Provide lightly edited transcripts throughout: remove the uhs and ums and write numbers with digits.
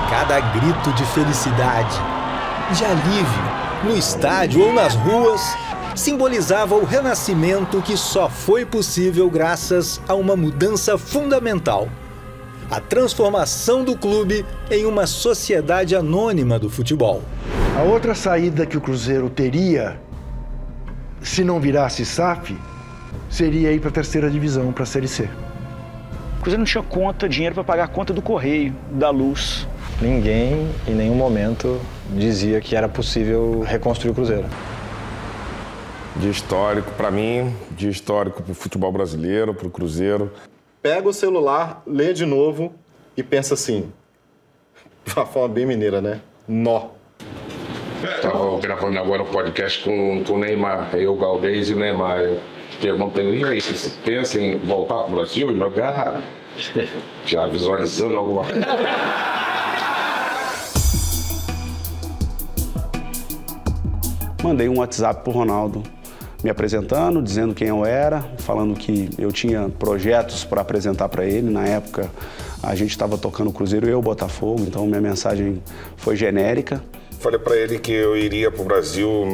Cada grito de felicidade, de alívio, no estádio ou nas ruas, simbolizava o renascimento que só foi possível graças a uma mudança fundamental: a transformação do clube em uma sociedade anônima do futebol. A outra saída que o Cruzeiro teria, se não virasse SAF, seria ir para a terceira divisão, para a Série C. O Cruzeiro não tinha dinheiro para pagar a conta do correio, da luz. Ninguém, em nenhum momento, dizia que era possível reconstruir o Cruzeiro. Dia histórico para mim, dia histórico para o futebol brasileiro, para o Cruzeiro. Pega o celular, lê de novo e pensa assim, de uma forma bem mineira, né? Nó. Estava gravando agora um podcast com o Neymar, eu, o Galdês e o Neymar. Eu perguntei, e aí, você pensa em voltar para o Brasil e jogar? Já visualizando alguma coisa? Mandei um WhatsApp pro Ronaldo, me apresentando, dizendo quem eu era, falando que eu tinha projetos para apresentar para ele. Na época, a gente estava tocando o Cruzeiro e eu, Botafogo, então minha mensagem foi genérica. Falei para ele que eu iria para o Brasil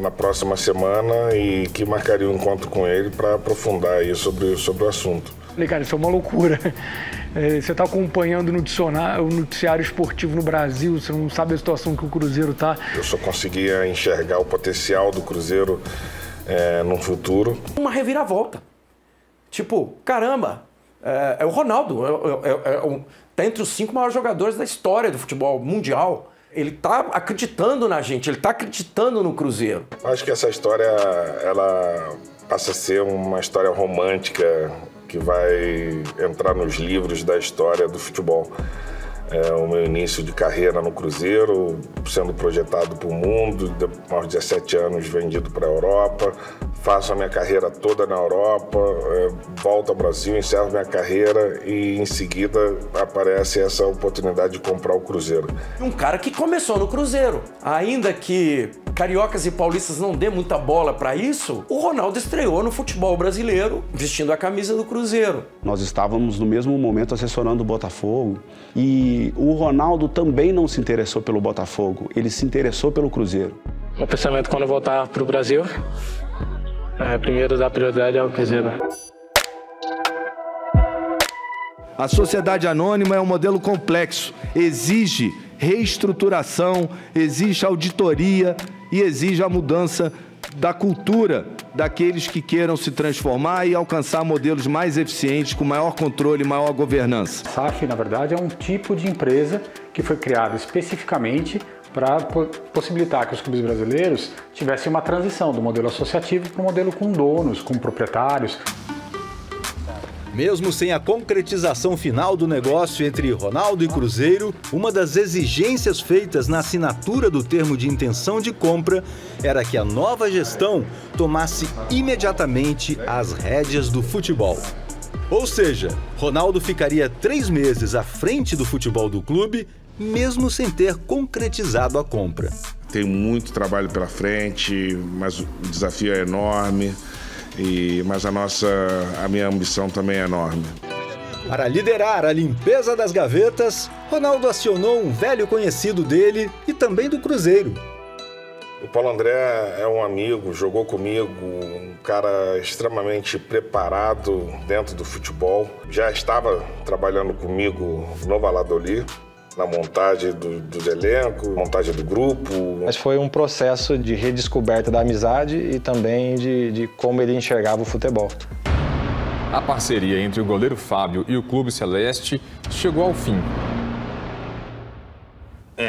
na próxima semana e que marcaria um encontro com ele para aprofundar aí sobre o assunto. Falei, cara, isso é uma loucura. Você está acompanhando o noticiário esportivo no Brasil, você não sabe a situação que o Cruzeiro está. Eu só conseguia enxergar o potencial do Cruzeiro no futuro. Uma reviravolta. Tipo, caramba, é o Ronaldo, tá entre os 5 maiores jogadores da história do futebol mundial. Ele tá acreditando na gente, ele tá acreditando no Cruzeiro. Acho que essa história, ela passa a ser uma história romântica que vai entrar nos livros da história do futebol. O meu início de carreira no Cruzeiro, sendo projetado para o mundo, aos 17 anos vendido para a Europa, faço a minha carreira toda na Europa, volto ao Brasil, encerro minha carreira e em seguida aparece essa oportunidade de comprar o Cruzeiro. Um cara que começou no Cruzeiro, ainda que cariocas e paulistas não dê muita bola para isso, o Ronaldo estreou no futebol brasileiro vestindo a camisa do Cruzeiro. Nós estávamos no mesmo momento assessorando o Botafogo e o Ronaldo também não se interessou pelo Botafogo, ele se interessou pelo Cruzeiro. Meu pensamento quando eu voltar para o Brasil, primeiro dar prioridade ao Cruzeiro. A sociedade anônima é um modelo complexo, exige reestruturação, exige auditoria e exige a mudança da cultura daqueles que queiram se transformar e alcançar modelos mais eficientes, com maior controle e maior governança. SAF, na verdade, é um tipo de empresa que foi criada especificamente para possibilitar que os clubes brasileiros tivessem uma transição do modelo associativo para o modelo com donos, com proprietários. Mesmo sem a concretização final do negócio entre Ronaldo e Cruzeiro, uma das exigências feitas na assinatura do termo de intenção de compra era que a nova gestão tomasse imediatamente as rédeas do futebol. Ou seja, Ronaldo ficaria 3 meses à frente do futebol do clube, mesmo sem ter concretizado a compra. Tem muito trabalho pela frente, mas o desafio é enorme. Mas a minha ambição também é enorme. Para liderar a limpeza das gavetas, Ronaldo acionou um velho conhecido dele e também do Cruzeiro. O Paulo André é um amigo, jogou comigo, um cara extremamente preparado dentro do futebol. Já estava trabalhando comigo no Valladolid, na montagem do elenco, montagem do grupo. Mas foi um processo de redescoberta da amizade e também de como ele enxergava o futebol. A parceria entre o goleiro Fábio e o Clube Celeste chegou ao fim.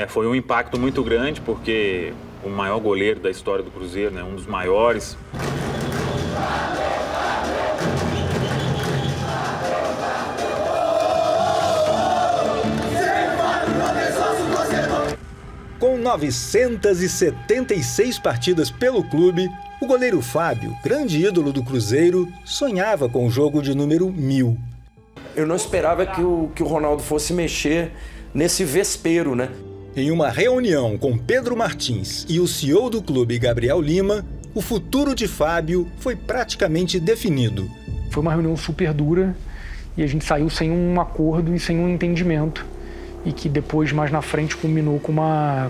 Foi um impacto muito grande, porque o maior goleiro da história do Cruzeiro, né, um dos maiores. Com 976 partidas pelo clube, o goleiro Fábio, grande ídolo do Cruzeiro, sonhava com o jogo de número 1000. Eu não esperava que o Ronaldo fosse mexer nesse vespeiro, né? Em uma reunião com Pedro Martins e o CEO do clube, Gabriel Lima, o futuro de Fábio foi praticamente definido. Foi uma reunião super dura e a gente saiu sem um acordo e sem um entendimento. e que depois, mais na frente, culminou com uma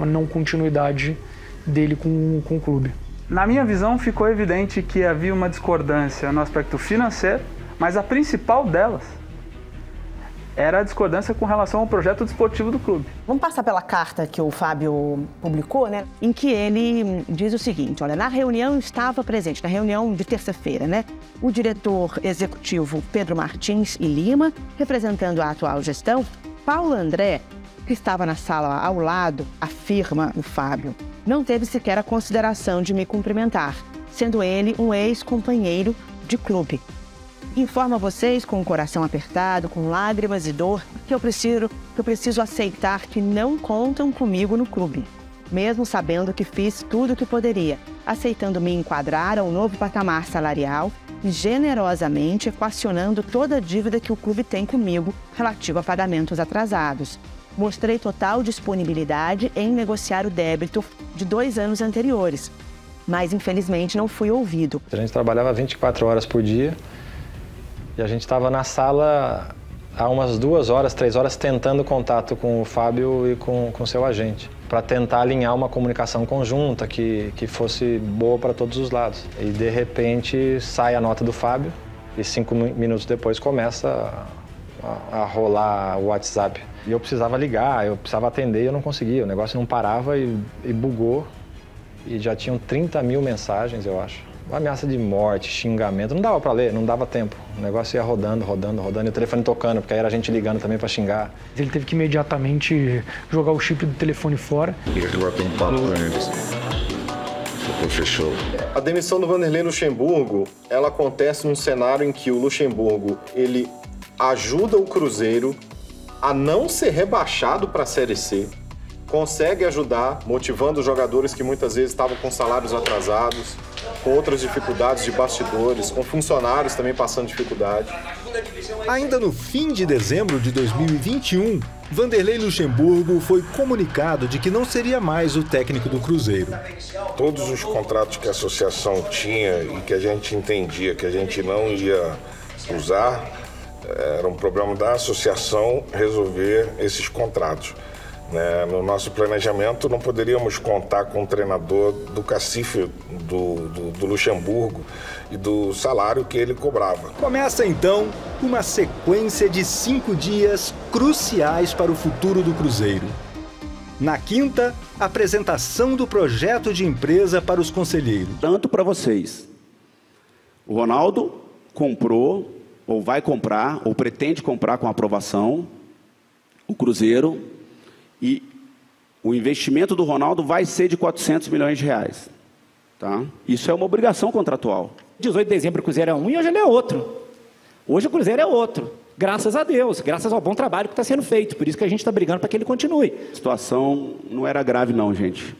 não continuidade dele com o clube. Na minha visão, ficou evidente que havia uma discordância no aspecto financeiro, mas a principal delas era a discordância com relação ao projeto desportivo do clube. Vamos passar pela carta que o Fábio publicou, né? Em que ele diz o seguinte, olha, na reunião estava presente, na reunião de terça-feira, né? O diretor executivo Pedro Martins e Lima, representando a atual gestão, Paulo André, que estava na sala ao lado, afirma o Fábio, não teve sequer a consideração de me cumprimentar, sendo ele um ex-companheiro de clube. Informo a vocês com o coração apertado, com lágrimas e dor, que eu preciso aceitar que não contam comigo no clube, mesmo sabendo que fiz tudo o que poderia, aceitando me enquadrar a um novo patamar salarial e generosamente equacionando toda a dívida que o clube tem comigo relativa a pagamentos atrasados. Mostrei total disponibilidade em negociar o débito de 2 anos anteriores, mas infelizmente não fui ouvido. A gente trabalhava 24 horas por dia e a gente estava na sala há umas 2 horas, 3 horas tentando contato com o Fábio e com seu agente, para tentar alinhar uma comunicação conjunta que fosse boa para todos os lados. E de repente sai a nota do Fábio e 5 minutos depois começa a rolar o WhatsApp. E eu precisava ligar, eu precisava atender e eu não conseguia. O negócio não parava e bugou. E já tinham 30 mil mensagens, eu acho. Uma ameaça de morte, xingamento. Não dava pra ler, não dava tempo. O negócio ia rodando. E o telefone tocando, porque aí era a gente ligando também pra xingar. Ele teve que imediatamente jogar o chip do telefone fora. Fechou. A demissão do Vanderlei Luxemburgo, ela acontece num cenário em que o Luxemburgo, ele ajuda o Cruzeiro a não ser rebaixado para a Série C, consegue ajudar, motivando os jogadores que muitas vezes estavam com salários atrasados, com outras dificuldades de bastidores, com funcionários também passando dificuldade. Ainda no fim de dezembro de 2021, Vanderlei Luxemburgo foi comunicado de que não seria mais o técnico do Cruzeiro. Todos os contratos que a associação tinha e que a gente entendia que a gente não ia usar, era um problema da associação resolver esses contratos. No nosso planejamento, não poderíamos contar com o treinador do cacife do Luxemburgo e do salário que ele cobrava. Começa então uma sequência de 5 dias cruciais para o futuro do Cruzeiro. Na quinta, apresentação do projeto de empresa para os conselheiros. Tanto para vocês. O Ronaldo comprou, ou vai comprar, ou pretende comprar com aprovação, o Cruzeiro, e o investimento do Ronaldo vai ser de 400 milhões de reais. Tá? Isso é uma obrigação contratual. 18 de dezembro o Cruzeiro é um e hoje ele é outro. Hoje o Cruzeiro é outro. Graças a Deus, graças ao bom trabalho que está sendo feito. Por isso que a gente está brigando para que ele continue. A situação não era grave não, gente.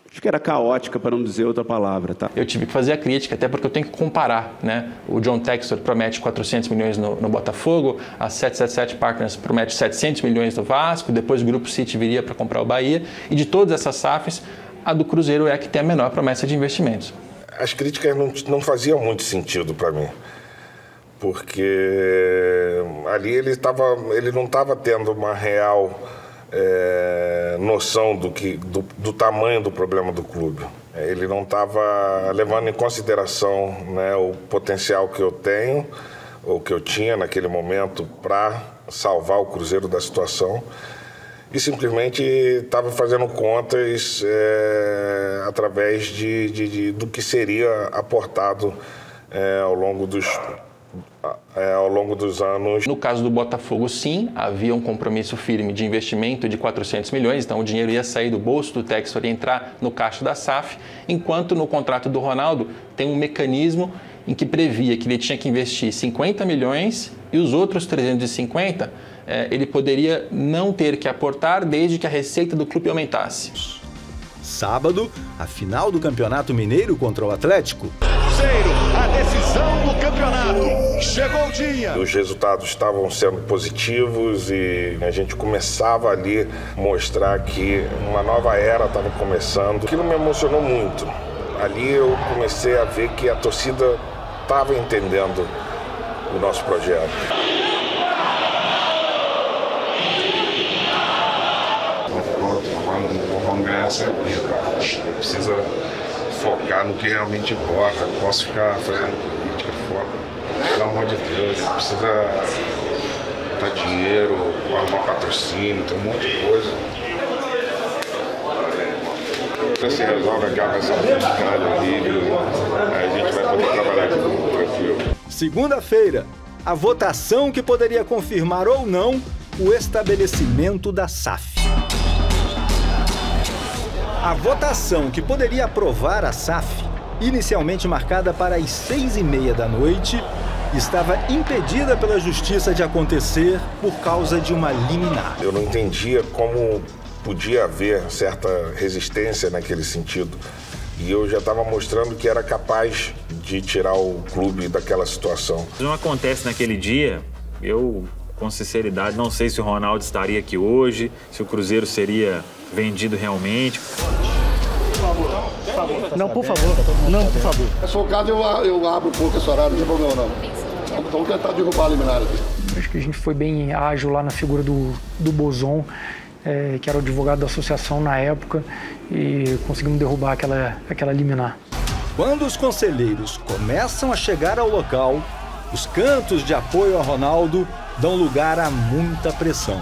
Acho que era caótica, para não dizer outra palavra, tá? Eu tive que fazer a crítica, até porque eu tenho que comparar, né? O John Textor promete 400 milhões no Botafogo, a 777 Partners promete 700 milhões no Vasco, depois o Grupo City viria para comprar o Bahia, e de todas essas SAFs, a do Cruzeiro é a que tem a menor promessa de investimentos. As críticas não faziam muito sentido para mim, porque ali ele não estava tendo uma real noção do tamanho do problema do clube. Ele não estava levando em consideração, né, o potencial que eu tenho, ou que eu tinha naquele momento, para salvar o Cruzeiro da situação, e simplesmente estava fazendo contas através do que seria aportado ao longo dos anos. No caso do Botafogo, sim, havia um compromisso firme de investimento de 400 milhões, então o dinheiro ia sair do bolso do Textor e entrar no caixa da SAF, enquanto no contrato do Ronaldo tem um mecanismo em que previa que ele tinha que investir 50 milhões e os outros 350 ele poderia não ter que aportar desde que a receita do clube aumentasse. Sábado, a final do Campeonato Mineiro contra o Atlético. Cruzeiro, a decisão do campeonato. Chegou o dia. Os resultados estavam sendo positivos e a gente começava ali a mostrar que uma nova era estava começando. Aquilo me emocionou muito. Ali eu comecei a ver que a torcida estava entendendo o nosso projeto. essa é a vida. Precisa focar no que realmente importa. Não posso ficar fazendo política fora. Pelo amor de Deus, precisa botar dinheiro, arrumar patrocínio, tem um monte de coisa. Então se resolve, acaba essa politicagem horrível, aí a gente vai poder trabalhar de novo tranquilo. Segunda-feira, a votação que poderia confirmar ou não o estabelecimento da SAF. A votação que poderia aprovar a SAF, inicialmente marcada para as 6h30 da noite, estava impedida pela Justiça de acontecer por causa de uma liminar. Eu não entendia como podia haver certa resistência naquele sentido. E eu já estava mostrando que era capaz de tirar o clube daquela situação. Não acontece naquele dia, eu, com sinceridade, não sei se o Ronaldo estaria aqui hoje, se o Cruzeiro seria vendido realmente. Não, por favor. Não, por favor. Se for o caso, eu abro um pouco esse horário, não tem problema não. Vamos tentar derrubar a liminar aqui. Acho que a gente foi bem ágil lá na figura do Bozon, que era o advogado da associação na época, e conseguimos derrubar aquela liminar. Quando os conselheiros começam a chegar ao local, os cantos de apoio a Ronaldo dão lugar a muita pressão.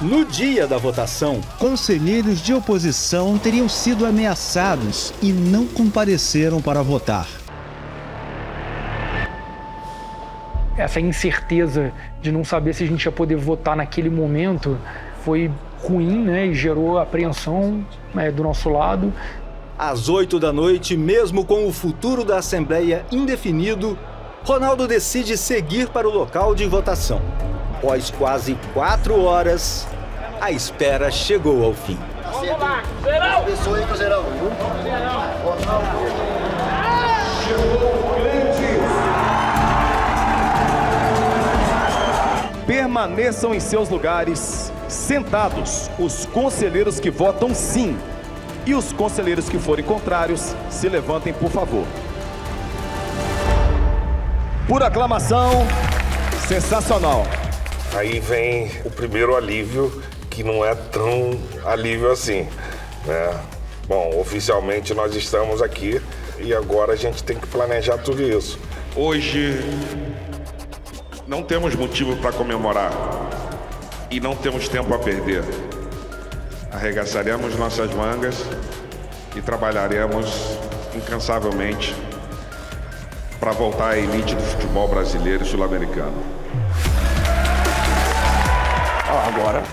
No dia da votação, conselheiros de oposição teriam sido ameaçados e não compareceram para votar. Essa incerteza de não saber se a gente ia poder votar naquele momento foi ruim, né? E gerou apreensão do nosso lado. Às 8 da noite, mesmo com o futuro da Assembleia indefinido, Ronaldo decide seguir para o local de votação. Após quase 4 horas, a espera chegou ao fim. Vamos lá, Cruzeirão! Abençoe aí, Cruzeirão. Permaneçam em seus lugares, sentados, os conselheiros que votam sim. E os conselheiros que forem contrários, se levantem, por favor. Por aclamação, sensacional. Aí vem o primeiro alívio, que não é tão alívio assim, né? Bom, oficialmente nós estamos aqui e agora a gente tem que planejar tudo isso. Hoje não temos motivo para comemorar e não temos tempo a perder. Arregaçaremos nossas mangas e trabalharemos incansavelmente para voltar à elite do futebol brasileiro e sul-americano. Agora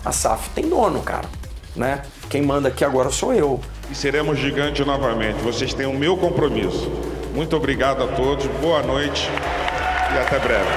a SAF tem dono, cara, né? Quem manda aqui agora sou eu. E seremos gigantes novamente. Vocês têm o meu compromisso. Muito obrigado a todos, boa noite e até breve.